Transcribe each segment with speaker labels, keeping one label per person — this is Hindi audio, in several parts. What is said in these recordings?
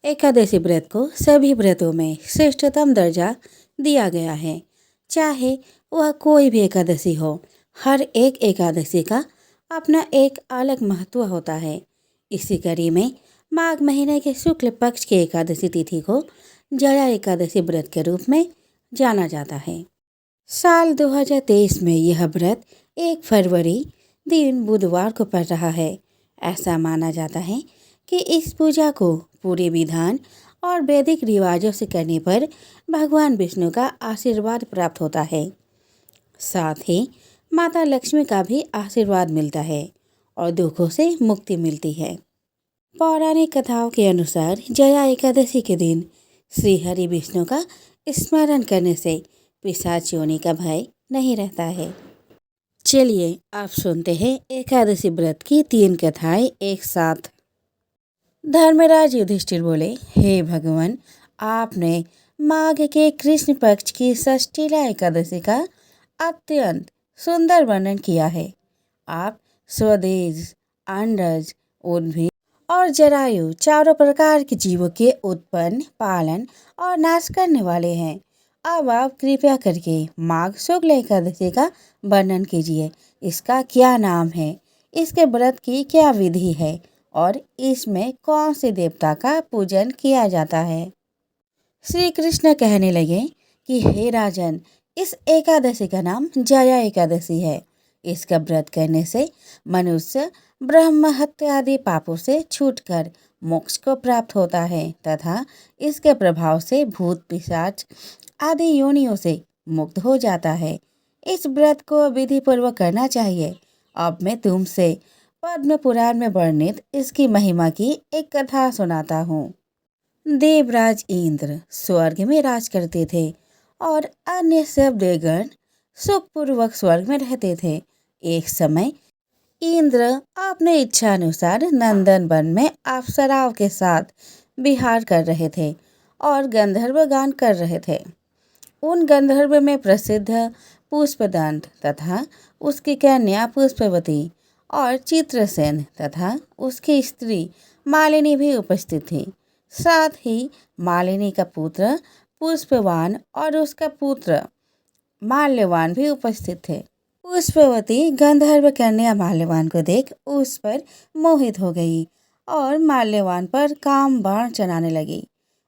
Speaker 1: एकादशी व्रत को सभी व्रतों में श्रेष्ठतम दर्जा दिया गया है। चाहे वह कोई भी एकादशी हो, हर एक एकादशी का अपना एक अलग महत्व होता है। इसी कड़ी में माघ महीने के शुक्ल पक्ष की एकादशी तिथि को जया एकादशी व्रत के रूप में जाना जाता है। साल 2023 में यह व्रत 1 फरवरी दिन बुधवार को पड़ रहा है। ऐसा माना जाता है कि इस पूजा को पूरे विधान और वैदिक रिवाजों से करने पर भगवान विष्णु का आशीर्वाद प्राप्त होता है। साथ ही माता लक्ष्मी का भी आशीर्वाद मिलता है और दुखों से मुक्ति मिलती है। पौराणिक कथाओं के अनुसार जया एकादशी के दिन श्री हरि विष्णु का स्मरण करने से पिशाच योनि का भय नहीं रहता है। चलिए आप सुनते हैं एकादशी व्रत की 3 कथाएं एक साथ। धर्मराज युधिष्ठिर बोले, हे भगवान, आपने माघ के कृष्ण पक्ष की षष्ठीला एकादशी का अत्यंत सुंदर वर्णन किया है। आप स्वदेश, अंडज, उद्भिद और जरायु चारों प्रकार के जीवों के उत्पन्न, पालन और नाश करने वाले हैं। अब आप कृपया करके माघ शुक्ल एकादशी का वर्णन कीजिए। इसका क्या नाम है, इसके व्रत की क्या विधि है और इसमें कौन से देवता का पूजन किया जाता है। श्री कृष्ण कहने लगे कि हे राजन, इस एकादशी का नाम जया एकादशी है। इसका व्रत करने से मनुष्य ब्रह्म हत्या आदि पापों से छूटकर मोक्ष को प्राप्त होता है तथा इसके प्रभाव से भूत पिशाच आदि योनियों से मुक्त हो जाता है। इस व्रत को विधि पूर्वक करना चाहिए। अब मैं तुमसे पद्म पुराण में वर्णित इसकी महिमा की एक कथा सुनाता हूँ। देवराज इंद्र स्वर्ग में राज करते थे और अन्य सब देवगण सुखपूर्वक स्वर्ग में रहते थे। एक समय इंद्र अपने इच्छा अनुसार नंदन वन में अप्सराओं के साथ विहार कर रहे थे और गंधर्व गान कर रहे थे। उन गंधर्व में प्रसिद्ध पुष्पदंत तथा उसकी कन्या पुष्पवती और चित्रसेन तथा उसकी स्त्री मालिनी भी उपस्थित थी। साथ ही मालिनी का पुत्र पुष्पवान और उसका पुत्र माल्यवान भी उपस्थित थे। पुष्पवती गंधर्व कन्या माल्यवान को देख उस पर मोहित हो गई और माल्यवान पर काम बाण चलाने लगी।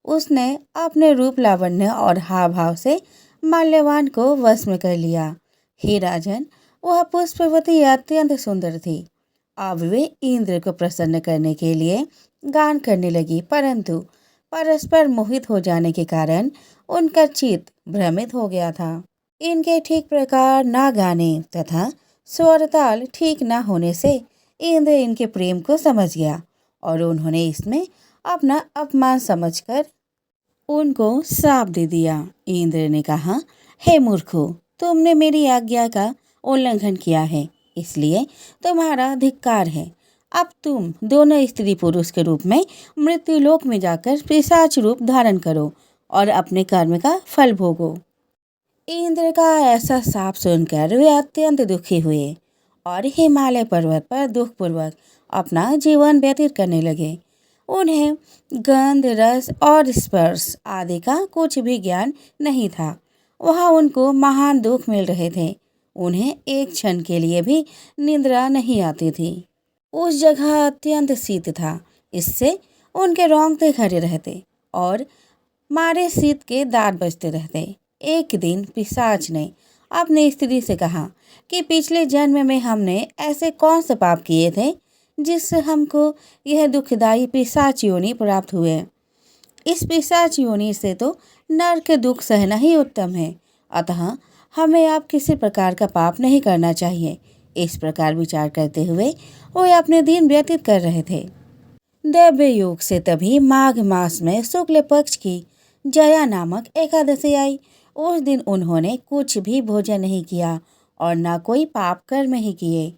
Speaker 1: उसने अपने रूप लावण्य और हाव भाव से माल्यवान को वश में कर लिया। हे राजन, वह पुष्पवती अत्यंत सुंदर थी। अब वे इंद्र को प्रसन्न करने के लिए गान करने लगी, परंतु परस्पर मोहित हो जाने के कारण उनका चित्त भ्रमित हो गया था। इनके ठीक प्रकार ना गाने तथा स्वरताल ठीक ना होने से इंद्र इनके प्रेम को समझ गया और उन्होंने इसमें अपना अपमान समझकर उनको श्राप दे दिया। इंद्र ने कहा, हे मूर्खों, तुमने मेरी आज्ञा का उल्लंघन किया है, इसलिए तुम्हारा धिक्कार है। अब तुम दोनों स्त्री पुरुष के रूप में मृत्युलोक में जाकर पिशाच रूप धारण करो और अपने कर्म का फल भोगो। इंद्र का ऐसा शाप सुनकर वे अत्यंत दुखी हुए और हिमालय पर्वत पर दुखपूर्वक अपना जीवन व्यतीत करने लगे। उन्हें गंध, रस और स्पर्श आदि का कुछ भी ज्ञान नहीं था। वहाँ उनको महान दुख मिल रहे थे। उन्हें एक क्षण के लिए भी निद्रा नहीं आती थी। उस जगह अत्यंत शीत था, इससे उनके रोंगटे खड़े रहते और मारे शीत के दांत बजते रहते। एक दिन पिशाच ने अपनी स्त्री से कहा कि पिछले जन्म में हमने ऐसे कौन से पाप किए थे जिससे हमको यह दुखदायी पिशाच योनि प्राप्त हुए। इस पिशाच योनि से तो नरक दुख सहना ही उत्तम है, अतः हमें अब किसी प्रकार का पाप नहीं करना चाहिए। इस प्रकार विचार करते हुए वे अपने दिन व्यतीत कर रहे थे। दैव्य योग से तभी माघ मास में शुक्ल पक्ष की जया नामक एकादशी आई। उस दिन उन्होंने कुछ भी भोजन नहीं किया और न कोई पाप कर्म ही किए,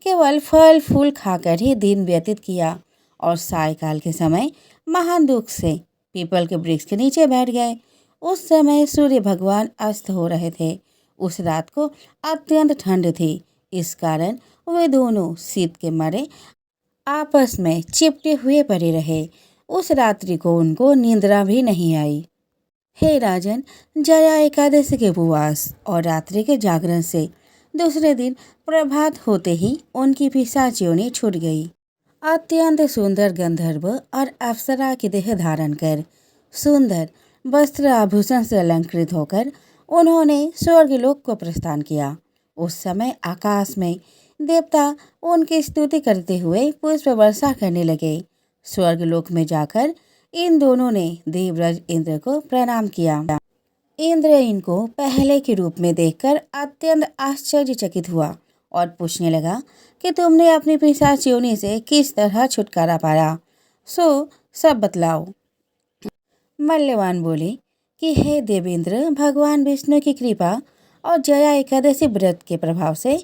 Speaker 1: केवल फल फूल खाकर ही दिन व्यतीत किया और सायकाल के समय महान दुख से पीपल के वृक्ष के नीचे बैठ गए। उस समय सूर्य भगवान अस्त हो रहे थे। उस रात को अत्यंत ठंड थी, इस कारण वे दोनों शीत के मारे आपस में चिपटे हुए पड़े रहे। उस रात्रि को उनको निद्रा भी नहीं आई। हे राजन, जया एकादशी के उपवास और रात्रि के जागरण से दूसरे दिन प्रभात होते ही उनकी पिशाच योनि छूट गई। अत्यंत सुंदर गंधर्व और अप्सरा की देह धारण कर सुंदर वस्त्र आभूषण से अलंकृत होकर उन्होंने स्वर्गलोक को प्रस्थान किया। उस समय आकाश में देवता उनकी स्तुति करते हुए पुष्प वर्षा करने लगे। स्वर्गलोक में जाकर इन दोनों ने देवराज इंद्र को प्रणाम किया। इंद्र इनको पहले के रूप में देखकर अत्यंत आश्चर्यचकित हुआ और पूछने लगा कि तुमने अपनी पिशाच योनि से किस तरह छुटकारा पाया, सो सब बतलाओ। मल्यवान बोले कि हे देवेंद्र, भगवान विष्णु की कृपा और जया एकादशी व्रत के प्रभाव से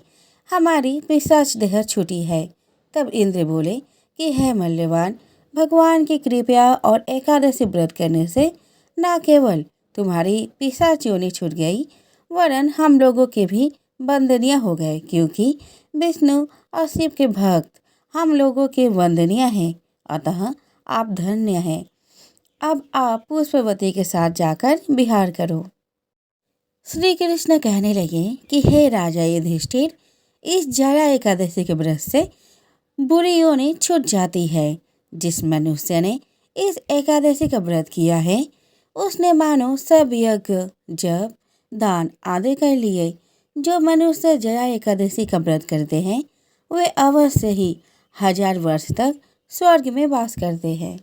Speaker 1: हमारी पिशाच देह छूटी है। तब इंद्र बोले कि हे मल्यवान, भगवान की कृपा और एकादशी व्रत करने से न केवल तुम्हारी पिशाच योनि छूट गई, वरन हम लोगों के भी वंदनीय हो गए, क्योंकि विष्णु और शिव के भक्त हम लोगों के वंदनीय हैं। अतः आप धन्य हैं। अब आप पुष्पवती के साथ जाकर विहार करो। श्री कृष्ण कहने लगे कि हे राजा युधिष्ठिर, इस जया एकादशी के व्रत से बुरी योनि छूट जाती है। जिस मनुष्य ने इस एकादशी का व्रत किया है, उसने मानो सब यज्ञ, जप, दान आदि कर लिए। जो मनुष्य जया एकादशी का व्रत करते हैं, वे अवश्य ही 1000 वर्ष तक स्वर्ग में वास करते हैं।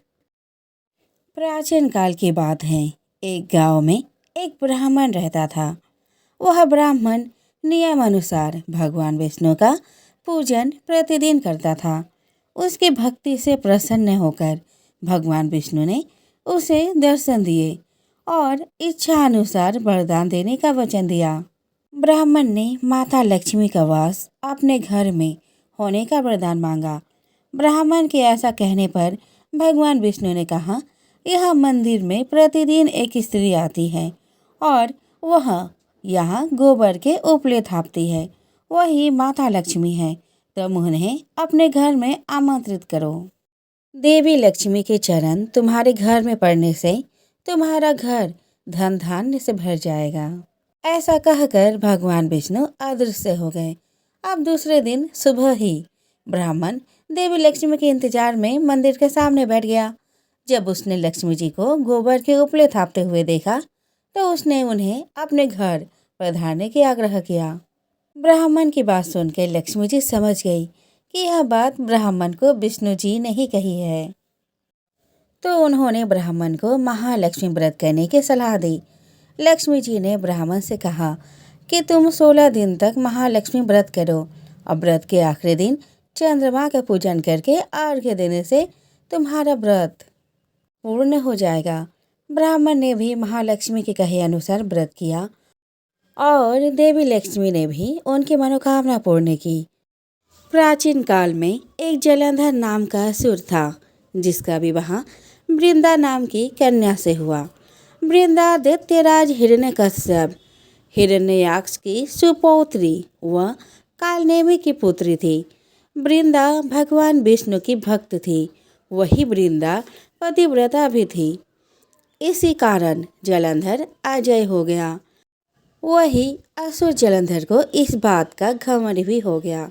Speaker 1: प्राचीन काल की बात है। एक गांव में एक ब्राह्मण रहता था। वह ब्राह्मण नियम अनुसार भगवान विष्णु का पूजन प्रतिदिन करता था। उसकी भक्ति से प्रसन्न होकर भगवान विष्णु ने उसे दर्शन दिए और इच्छा अनुसार वरदान देने का वचन दिया। ब्राह्मण ने माता लक्ष्मी का वास अपने घर में होने का वरदान मांगा। ब्राह्मण के ऐसा कहने पर भगवान विष्णु ने कहा, यह मंदिर में प्रतिदिन एक स्त्री आती है और वह यहाँ गोबर के उपले थापती है। वही माता लक्ष्मी है। तुम उन्हें अपने घर में आमंत्रित करो। देवी लक्ष्मी के चरण तुम्हारे घर में पड़ने से तुम्हारा घर धन धान्य से भर जाएगा। ऐसा कहकर भगवान विष्णु अदृश्य हो गए। अब दूसरे दिन सुबह ही ब्राह्मण देवी लक्ष्मी के इंतजार में मंदिर के सामने बैठ गया। जब उसने लक्ष्मी जी को गोबर के उपले थापते हुए देखा, तो उसने उन्हें अपने घर पधारने की आग्रह किया। ब्राह्मण की बात सुनकर लक्ष्मी जी समझ गई कि यह बात ब्राह्मण को विष्णु जी ने ही कही है। तो उन्होंने ब्राह्मण को महालक्ष्मी व्रत करने की सलाह दी। लक्ष्मी जी ने ब्राह्मण से कहा कि तुम 16 दिन तक महालक्ष्मी व्रत करो और व्रत के आखिरी दिन चंद्रमा का पूजन करके अर्घ्य देने से तुम्हारा व्रत पूर्ण हो जाएगा। ब्राह्मण ने भी महालक्ष्मी के कहे अनुसार व्रत किया और देवी लक्ष्मी ने भी उनकी मनोकामना पूर्ण की। प्राचीन काल में एक जलंधर नाम का असुर था, जिसका विवाह वृंदा नाम की कन्या से हुआ। वृंदा दैत्यराज हिरण्यकश्यप हिरण्याक्ष की सुपौत्री व कालनेमी की पुत्री थी। वृंदा भगवान विष्णु की भक्त थी। वही वृंदा पतिव्रता भी थी। इसी कारण जलंधर अजय हो गया। वही असुर जलंधर को इस बात का घमंड भी हो गया।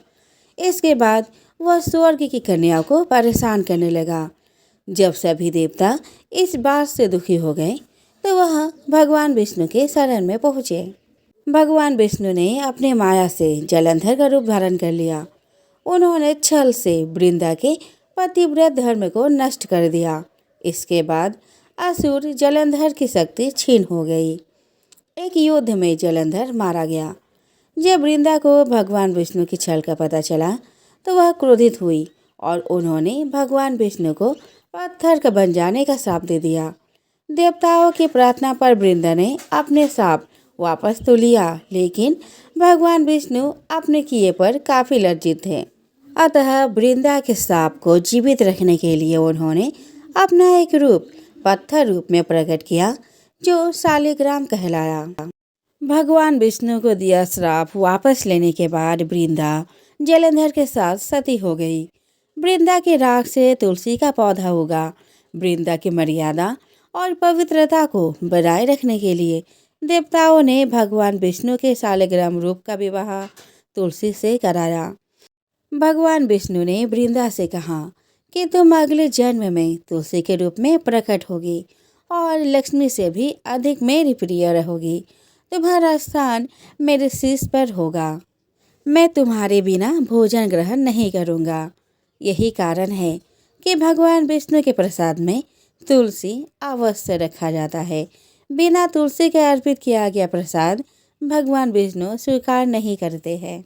Speaker 1: इसके बाद वह स्वर्ग की कन्याओं को परेशान करने लगा। जब सभी देवता इस बात से दुखी हो गए, तो वह भगवान विष्णु के शरण में पहुँचे। भगवान विष्णु ने अपने माया से जलंधर का रूप धारण कर लिया। उन्होंने छल से वृंदा के पतिव्रत धर्म को नष्ट कर दिया। इसके बाद असुर जलंधर की शक्ति छीन हो गई। एक युद्ध में जलंधर मारा गया। जब वृंदा को भगवान विष्णु की छल का पता चला, तो वह क्रोधित हुई और उन्होंने भगवान विष्णु को पत्थर का बन जाने का श्राप दे दिया। देवताओं की प्रार्थना पर वृंदा ने अपने श्राप वापस तो लिया, लेकिन भगवान विष्णु अपने किए पर काफी लज्जित थे। अतः वृंदा के श्राप को जीवित रखने के लिए उन्होंने अपना एक रूप पत्थर रूप में प्रकट किया, जो शालिग्राम कहलाया। भगवान विष्णु को दिया श्राप वापस लेने के बाद वृंदा जलंधर के साथ सती हो गई। वृंदा के राख से तुलसी का पौधा उगा। वृंदा की मर्यादा और पवित्रता को बनाए रखने के लिए देवताओं ने भगवान विष्णु के शालिग्राम रूप का विवाह तुलसी से कराया। भगवान विष्णु ने वृंदा से कहा कि तुम अगले जन्म में तुलसी के रूप में प्रकट होगी और लक्ष्मी से भी अधिक मेरी प्रिय रहोगी। तुम्हारा स्थान मेरे शीश पर होगा। मैं तुम्हारे बिना भोजन ग्रहण नहीं करूँगा। यही कारण है कि भगवान विष्णु के प्रसाद में तुलसी अवश्य रखा जाता है। बिना तुलसी के अर्पित किया गया प्रसाद भगवान विष्णु स्वीकार नहीं करते हैं।